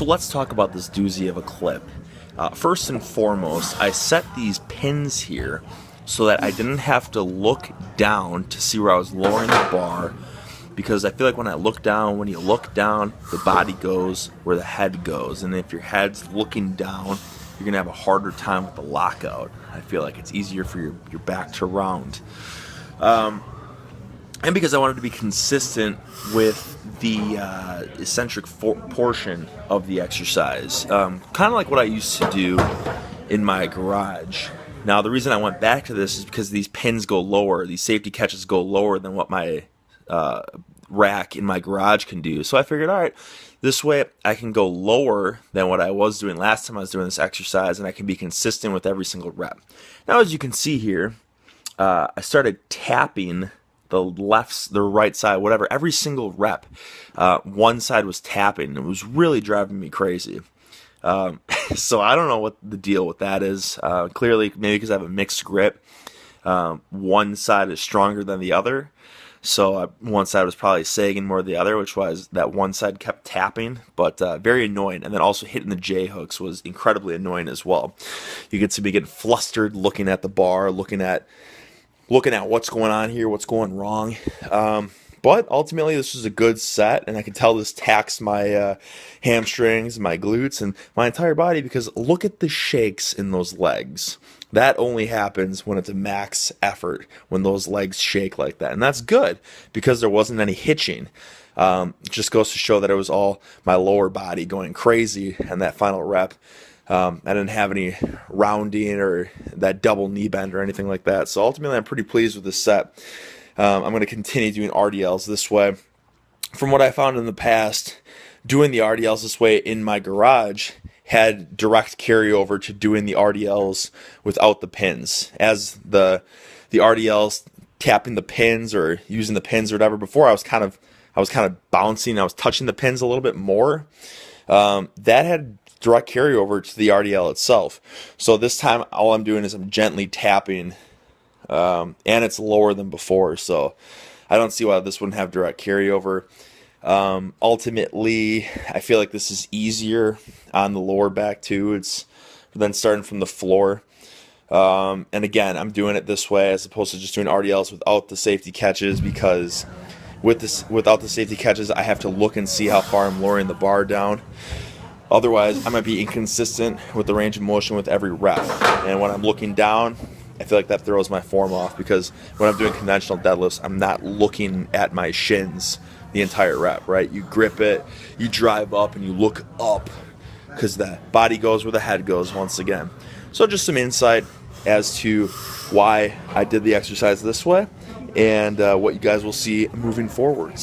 let's talk about this doozy of a clip. First and foremost, I set these pins here so that I didn't have to look down to see where I was lowering the bar, because I feel like when you look down, the body goes where the head goes, and if your head's looking down, you're going to have a harder time with the lockout. I feel like it's easier for your back to round. And because I wanted to be consistent with the eccentric portion of the exercise. Kind of like what I used to do in my garage. Now, the reason I went back to this is because these pins go lower, these safety catches go lower than what my rack in my garage can do. So I figured, all right, this way I can go lower than what I was doing last time I was doing this exercise, and I can be consistent with every single rep. Now, as you can see here, I started tapping the right side, whatever, every single rep. One side was tapping. It was really driving me crazy. So I don't know what the deal with that is. Clearly, maybe because I have a mixed grip, one side is stronger than the other. So one side was probably sagging more than the other, which was that one side kept tapping, but very annoying. And then also hitting the J hooks was incredibly annoying as well. You get to be getting flustered looking at the bar, looking at what's going on here, what's going wrong. But ultimately, this was a good set, and I can tell this taxed my hamstrings, my glutes, and my entire body, because look at the shakes in those legs. That only happens when it's a max effort, when those legs shake like that. And that's good, because there wasn't any hitching. It just goes to show that it was all my lower body going crazy in that final rep. I didn't have any rounding or that double knee bend or anything like that. So ultimately, I'm pretty pleased with this set. I'm going to continue doing RDLs this way. From what I found in the past, doing the RDLs this way in my garage had direct carryover to doing the RDLs without the pins. As the RDLs tapping the pins or using the pins or whatever, before I was kind of bouncing, I was touching the pins a little bit more. That had direct carryover to the RDL itself. So this time, all I'm doing is I'm gently tapping, and it's lower than before. So I don't see why this wouldn't have direct carryover. Ultimately, I feel like this is easier on the lower back too. It's then starting from the floor. And again, I'm doing it this way as opposed to just doing RDLs without the safety catches, because without the safety catches, I have to look and see how far I'm lowering the bar down. Otherwise, I might be inconsistent with the range of motion with every rep. And when I'm looking down, I feel like that throws my form off, because when I'm doing conventional deadlifts, I'm not looking at my shins the entire rep, right? You grip it, you drive up, and you look up, because the body goes where the head goes once again. So just some insight as to why I did the exercise this way, and what you guys will see moving forwards.